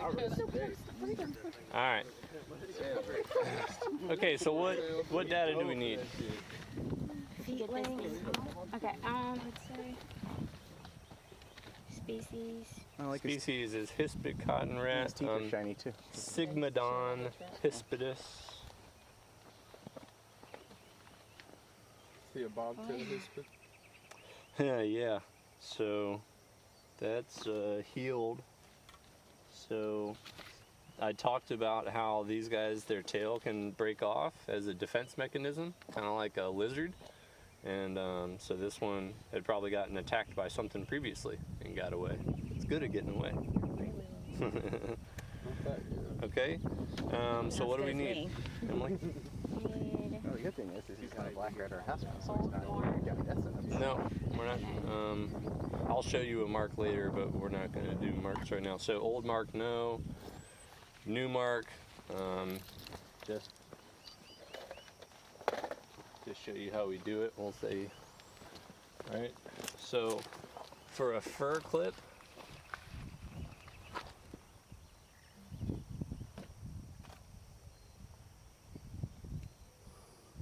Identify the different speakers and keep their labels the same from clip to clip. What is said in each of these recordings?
Speaker 1: All right. Okay, so what data do we need?
Speaker 2: Feet length. Okay, let's say species.
Speaker 1: Species is hispid cotton rat.
Speaker 3: His teeth are shiny too.
Speaker 1: Sigmodon hispidus.
Speaker 4: See a bobtail hispid?
Speaker 1: Yeah. So that's healed. So I talked about how these guys, their tail can break off as a defense mechanism, kind of like a lizard. And so this one had probably gotten attacked by something previously and got away. It's good at getting away. Okay. So what do we need, Emily?
Speaker 3: Oh, the good thing is he's got a black rat or house mouse, so he's not got deaths in him.
Speaker 1: No, we're not. I'll show you a mark later, but we're not going to do marks right now. So old mark, no. New mark, just to show you how we do it, we'll say, all right. So for a fur clip,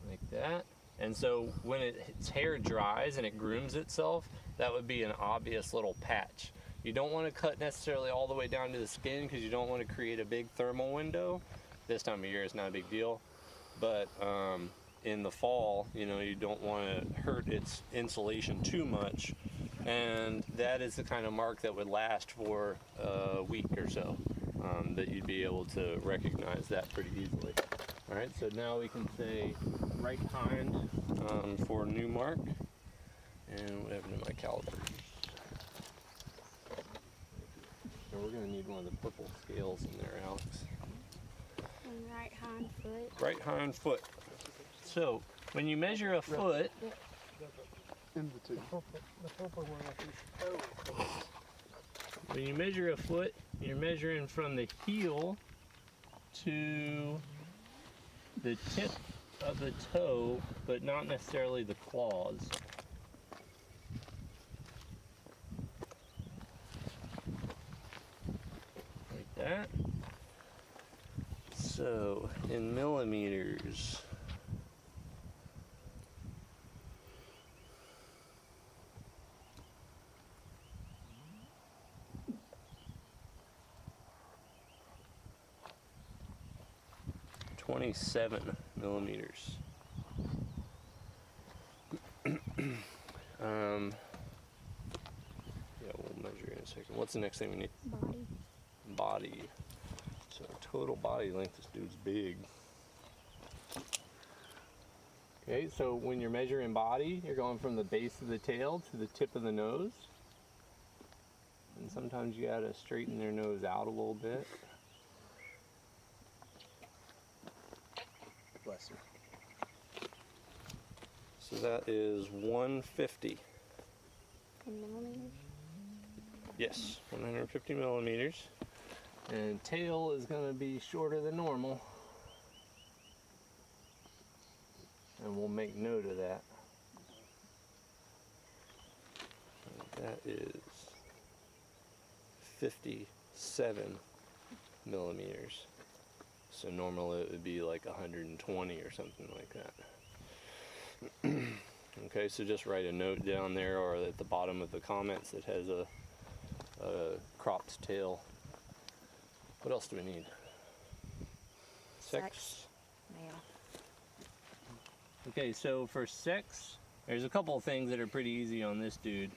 Speaker 1: like that. And so when its hair dries and it grooms itself, that would be an obvious little patch. You don't want to cut necessarily all the way down to the skin because you don't want to create a big thermal window. This time of year is not a big deal, but in the fall, you don't want to hurt its insulation too much, and that is the kind of mark that would last for a week or so, that you'd be able to recognize that pretty easily. All right, so now we can say right hind for new mark, and what happened to my calipers? And we're gonna need one of the purple scales in there, Alex.
Speaker 2: And right hind foot.
Speaker 1: Right hind foot. So when you measure a foot,
Speaker 4: In the two.
Speaker 1: when you measure a foot, you're measuring from the heel to the tip of the toe, but not necessarily the claws. Like that. So in millimeters, .27 millimeters. Yeah, we'll measure in a second. What's the next thing we need?
Speaker 2: Body.
Speaker 1: Body. So total body length, this dude's big. Okay, so when you're measuring body, you're going from the base of the tail to the tip of the nose. And sometimes you gotta straighten their nose out a little bit.
Speaker 3: Bless you.
Speaker 1: So that is 150.
Speaker 2: In millimeters.
Speaker 1: Yes, 150 millimeters. And tail is going to be shorter than normal. And we'll make note of that. And that is 57 millimeters. So normally it would be like 120 or something like that. Okay, so just write a note down there or at the bottom of the comments that has a cropped tail. What else do we need? Sex.
Speaker 2: Male.
Speaker 1: Okay, so for sex, there's a couple of things that are pretty easy on this dude.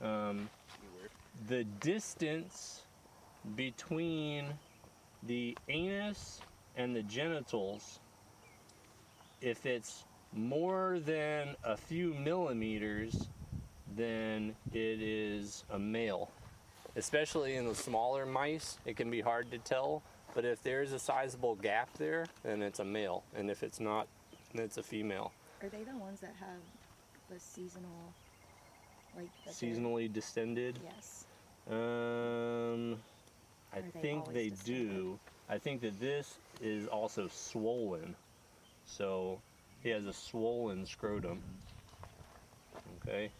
Speaker 1: The distance between the anus and the genitals, if it's more than a few millimeters, then it is a male. Especially in the smaller mice, it can be hard to tell, but if there's a sizable gap there, then it's a male, and if it's not, then it's a female.
Speaker 5: Are they the ones that have the seasonal, like
Speaker 1: Seasonally distended?
Speaker 5: Yes.
Speaker 1: I
Speaker 5: they
Speaker 1: think
Speaker 5: always
Speaker 1: they
Speaker 5: distended?
Speaker 1: do. I think that this is also swollen, so he has a swollen scrotum. Okay.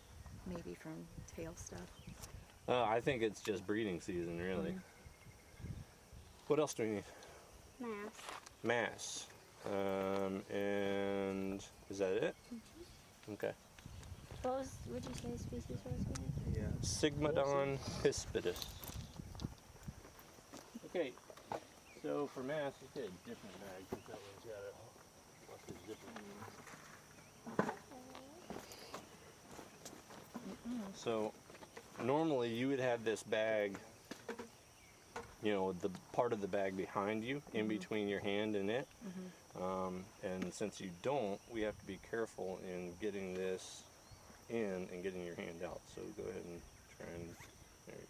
Speaker 5: Maybe from tail stuff.
Speaker 1: I think it's just breeding season, really. What else do we need?
Speaker 2: Mass.
Speaker 1: Mass. And is that it? Okay.
Speaker 2: Would you say the species was again?
Speaker 3: Yeah.
Speaker 1: Sigmodon hispidus. Okay, so for mass, let's get a different bag because that one's got a different. So normally you would have this bag, you know, the part of the bag behind you, in between your hand and it. And since you don't, we have to be careful in getting this in and getting your hand out. So go ahead and try and, there you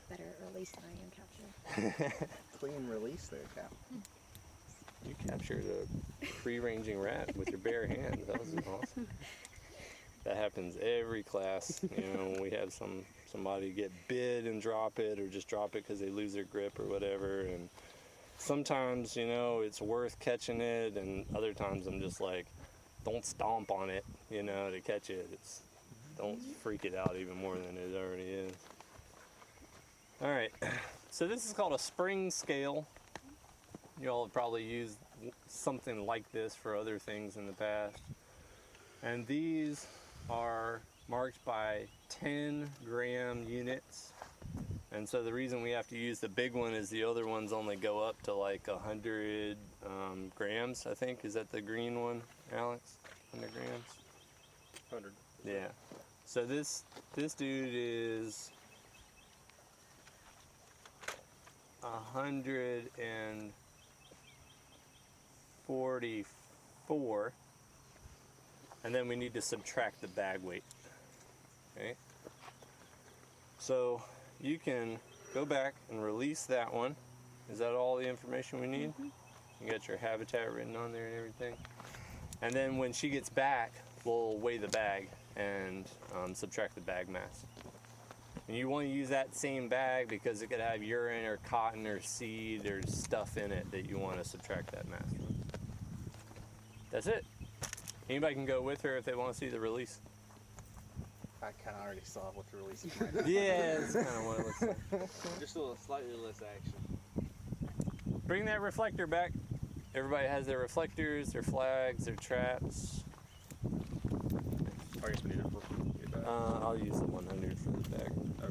Speaker 5: Better release than I am capture.
Speaker 3: Clean release there, Cap.
Speaker 1: go. You captured a free-ranging rat with your bare hands. That was awesome. That happens every class. You know, we have somebody get bit and drop it, or just drop it because they lose their grip or whatever. And sometimes, you know, it's worth catching it, and other times I'm just like, don't stomp on it, you know, to catch it. Don't freak it out even more than it already is. All right, so this is called a spring scale. You all have probably used something like this for other things in the past. And these are marked by 10-gram units. And so the reason we have to use the big one is the other ones only go up to like 100 grams, I think. Is that the green one, Alex? 100 grams?
Speaker 4: 100.
Speaker 1: Yeah. So this dude is 144, and then we need to subtract the bag weight. Okay. So you can go back and release that one. Is that all the information we need? You got your habitat written on there and everything. And then when she gets back, we'll weigh the bag and subtract the bag mass. And you want to use that same bag because it could have urine or cotton or seed or stuff in it that you want to subtract that mass from. That's it. Anybody can go with her if they want to see the release.
Speaker 3: I kind of already saw what the release is.
Speaker 1: Yeah, that's kind of what it looks like.
Speaker 6: Just a little slightly less action.
Speaker 1: Bring that reflector back. Everybody has their reflectors, their flags, their traps.
Speaker 4: I guess we need to get back.
Speaker 1: I'll use the 100 for the bag.
Speaker 4: Oh.